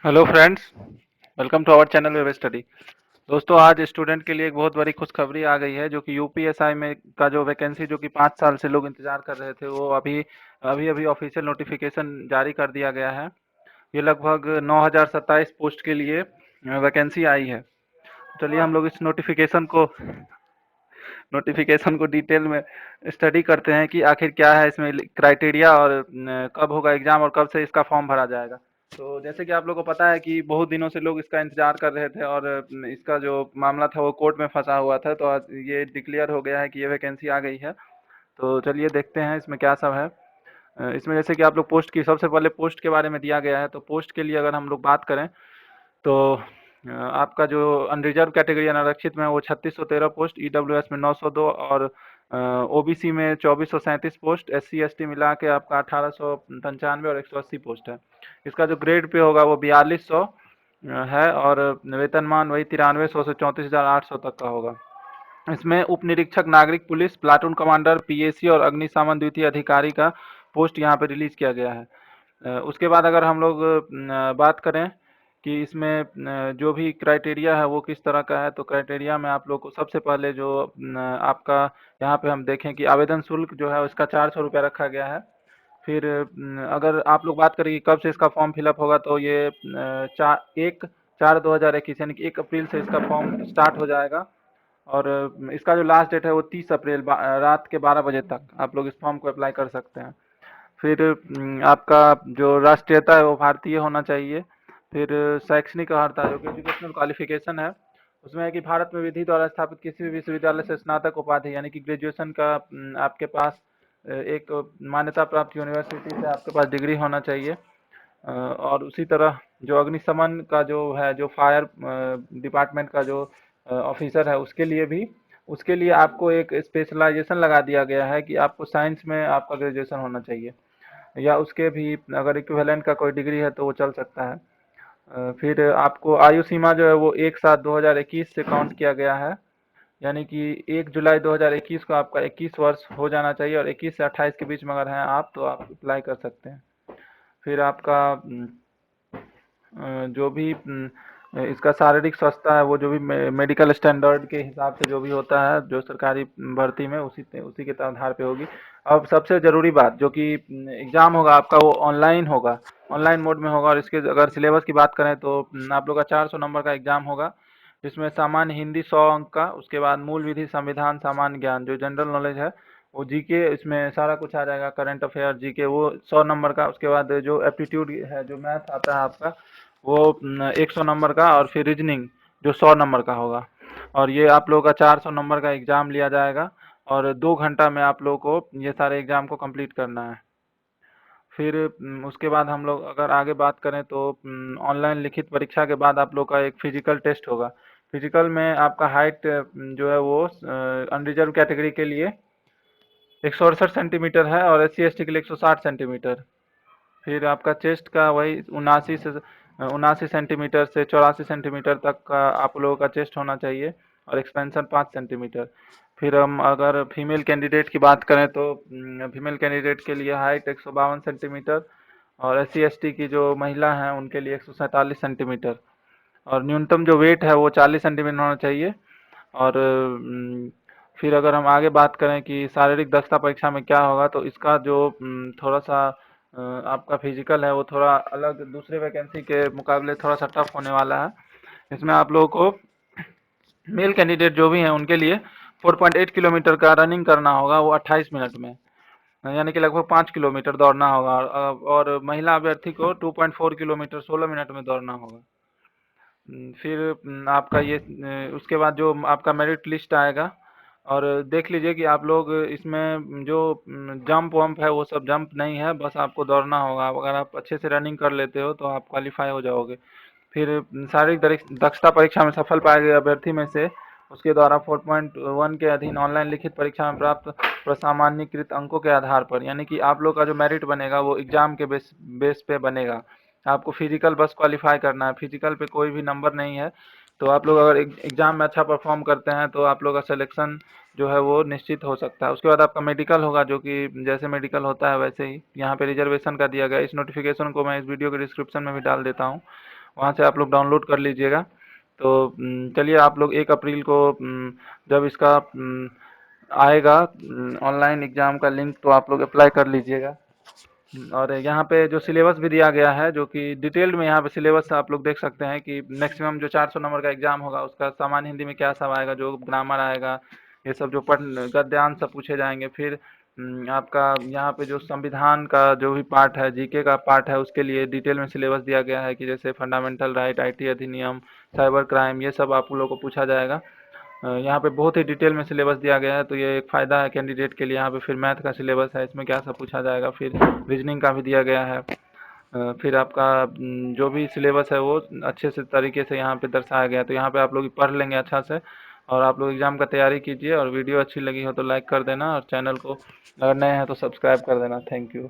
Hello friends, welcome to our channel web study. दोस्तों, आज student के लिए एक बहुत बड़ी खुशखबरी आ गई है जो कि यूपीएसआई में का जो वैकेंसी जो कि 5 साल से लोग इंतजार कर रहे थे, वो अभी अभी अभी ऑफिशियल नोटिफिकेशन जारी कर दिया गया है। ये लगभग 9027 पोस्ट के लिए वैकेंसी आई है। चलिए हम लोग इस नोटिफिकेशन को डिटेल में स्टडी करते हैं कि आखिर क्या है इसमें क्राइटेरिया और कब होगा एग्ज़ाम और कब से इसका फॉर्म भरा जाएगा। तो जैसे कि आप लोगों को पता है कि बहुत दिनों से लोग इसका इंतज़ार कर रहे थे और इसका जो मामला था वो कोर्ट में फंसा हुआ था, तो आज ये डिक्लेयर हो गया है कि ये वैकेंसी आ गई है। तो चलिए देखते हैं इसमें क्या सब है। इसमें जैसे कि आप लोग पोस्ट की सबसे पहले पोस्ट के बारे में दिया गया है, तो पोस्ट के लिए अगर हम लोग बात करें तो आपका जो अनरिजर्व कैटेगरी अनारक्षित में है वो 3613 पोस्ट, ईडब्ल्यूएस में 902 और ओबीसी में 2437 पोस्ट, एससी एसटी मिला के आपका 1895 और 180 पोस्ट है। इसका जो ग्रेड पे होगा वो 4200 है और वेतनमान वही 9300 से 34,800 तक का होगा। इसमें उप निरीक्षक नागरिक पुलिस, प्लाटून कमांडर, पीएसी और अग्निशमन द्वितीय अधिकारी का पोस्ट यहाँ पे रिलीज किया गया है। उसके बाद अगर हम लोग बात करें कि इसमें जो भी क्राइटेरिया है वो किस तरह का है, तो क्राइटेरिया में आप लोग को सबसे पहले जो आपका यहाँ पे हम देखें कि आवेदन शुल्क जो है उसका 400 रुपया रखा गया है। फिर अगर आप लोग बात करें कि कब से इसका फॉर्म फिलअप होगा, तो ये 1/4/2021 यानी कि 1 अप्रैल से इसका फॉर्म स्टार्ट हो जाएगा और इसका जो लास्ट डेट है वो 30 अप्रैल रात के 12 बजे तक आप लोग इस फॉर्म को अप्लाई कर सकते हैं। फिर आपका जो राष्ट्रीयता है वो भारतीय होना चाहिए। फिर शैक्षणिक अर्हता जो कि एजुकेशनल क्वालिफिकेशन है, उसमें है कि भारत में विधि द्वारा स्थापित किसी भी विश्वविद्यालय से स्नातक उपाधि यानी कि ग्रेजुएशन का आपके पास एक मान्यता प्राप्त यूनिवर्सिटी से आपके पास डिग्री होना चाहिए। और उसी तरह जो अग्निशमन का जो है, जो फायर डिपार्टमेंट का जो ऑफिसर है, उसके लिए आपको एक स्पेशलाइजेशन लगा दिया गया है कि आपको साइंस में आपका ग्रेजुएशन होना चाहिए या उसके भी अगर इक्विवेलेंट का कोई डिग्री है तो वो चल सकता है। फिर आपको आयु सीमा जो है वो 1/7/2021 से काउंट किया गया है, यानी कि 1 जुलाई 2021 को आपका 21 वर्ष हो जाना चाहिए और 21 से 28 के बीच में अगर हैं आप तो आप अप्लाई कर सकते हैं। फिर आपका जो भी इसका शारीरिक स्वस्थता है वो जो भी मेडिकल स्टैंडर्ड के हिसाब से जो भी होता है जो सरकारी भर्ती में उसी के आधार पे होगी। अब सबसे ज़रूरी बात जो कि एग्ज़ाम होगा आपका वो ऑनलाइन होगा, ऑनलाइन मोड में होगा और इसके अगर सिलेबस की बात करें तो आप लोग का 400 नंबर का एग्ज़ाम होगा, जिसमें सामान्य हिंदी 100 अंक का, उसके बाद मूल विधि, संविधान, सामान्य ज्ञान जो जनरल नॉलेज है वो जीके, इसमें सारा कुछ आ जाएगा, करंट अफेयर जीके वो 100 नंबर का। उसके बाद जो एप्टीट्यूड है, जो मैथ आता है आपका वो 100 नंबर का, और फिर रीजनिंग जो 100 नंबर का होगा। और ये आप लोगों का 400 नंबर का एग्ज़ाम लिया जाएगा और 2 घंटा में आप लोगों को ये सारे एग्ज़ाम को कंप्लीट करना है। फिर उसके बाद हम लोग अगर आगे बात करें तो ऑनलाइन लिखित परीक्षा के बाद आप लोग का एक फिजिकल टेस्ट होगा। फिजिकल में आपका हाइट जो है वो अनरिजर्व कैटेगरी के लिए 168 सेंटीमीटर है और एस सी के लिए 160 सेंटीमीटर। फिर आपका चेस्ट का वही 79 सेंटीमीटर से 84 सेंटीमीटर तक का आप लोगों का चेस्ट होना चाहिए और एक्सपेंशन 5 सेंटीमीटर। फिर हम अगर फीमेल कैंडिडेट की बात करें तो फीमेल कैंडिडेट के लिए हाइट 152 सेंटीमीटर और SC ST की जो महिला हैं उनके लिए 147 सेंटीमीटर और न्यूनतम जो वेट है वो 40 सेंटीमीटर होना चाहिए। और फिर अगर हम आगे बात करें कि शारीरिक दक्षता परीक्षा में क्या होगा, तो इसका जो थोड़ा सा आपका फिजिकल है वो थोड़ा अलग दूसरे वैकेंसी के मुकाबले थोड़ा सा टफ होने वाला है। इसमें आप लोगों को मेल कैंडिडेट जो भी हैं उनके लिए 4.8 किलोमीटर का रनिंग करना होगा वो 28 मिनट में, यानी कि लगभग 5 किलोमीटर दौड़ना होगा। और महिला अभ्यर्थी को 2.4 किलोमीटर 16 मिनट में दौड़ना होगा। फिर आपका ये उसके बाद जो आपका मेरिट लिस्ट आएगा और देख लीजिए कि आप लोग इसमें जो जंप वंप है वो सब जंप नहीं है, बस आपको दौड़ना होगा। अगर आप अच्छे से रनिंग कर लेते हो तो आप क्वालिफाई हो जाओगे। फिर शारीरिक दक्षता परीक्षा में सफल पाए गए अभ्यर्थी में से उसके द्वारा 4.1 के अधीन ऑनलाइन लिखित परीक्षा में प्राप्त प्रसामान्यकृत अंकों के आधार पर, यानी कि आप लोग का जो मेरिट बनेगा वो एग्जाम के बेस पे बनेगा। आपको फिजिकल बस क्वालिफाई करना है, फिजिकल पे कोई भी नंबर नहीं है। तो आप लोग अगर एग्जाम में अच्छा परफॉर्म करते हैं तो आप लोग का सिलेक्शन जो है वो निश्चित हो सकता है। उसके बाद आपका मेडिकल होगा, जो कि जैसे मेडिकल होता है वैसे ही यहाँ पे रिजर्वेशन का दिया गया। इस नोटिफिकेशन को मैं इस वीडियो के डिस्क्रिप्शन में भी डाल देता हूँ। वहाँ से आप लोग डाउनलोड कर लीजिएगा। तो चलिए, आप लोग 1 अप्रैल को जब इसका आएगा ऑनलाइन एग्ज़ाम का लिंक, तो आप लोग अप्लाई कर लीजिएगा। और यहाँ पे जो सिलेबस भी दिया गया है, जो कि डिटेल्ड में यहाँ पे सिलेबस आप लोग देख सकते हैं कि मैक्सिमम जो 400 नंबर का एग्जाम होगा उसका सामान्य हिंदी में क्या सब आएगा, जो ग्रामर आएगा, ये सब जो पढ़ गद्यांश सब पूछे जाएंगे। फिर आपका यहाँ पे जो संविधान का जो भी पार्ट है, जीके का पार्ट है, उसके लिए डिटेल में सिलेबस दिया गया है कि जैसे फंडामेंटल राइट, आईटी अधिनियम, साइबर क्राइम, ये सब आप लोगों को पूछा जाएगा। यहाँ पे बहुत ही डिटेल में सिलेबस दिया गया है, तो ये एक फ़ायदा है कैंडिडेट के लिए। यहाँ पे फिर मैथ का सिलेबस है, इसमें क्या सब पूछा जाएगा, फिर रीजनिंग का भी दिया गया है। फिर आपका जो भी सिलेबस है वो अच्छे से तरीके से यहाँ पे दर्शाया गया है, तो यहाँ पे आप लोग पढ़ लेंगे अच्छा से। और आप लोग एग्ज़ाम का तैयारी कीजिए, और वीडियो अच्छी लगी हो तो लाइक कर देना, और चैनल को अगर नए हैं तो सब्सक्राइब कर देना। Thank you.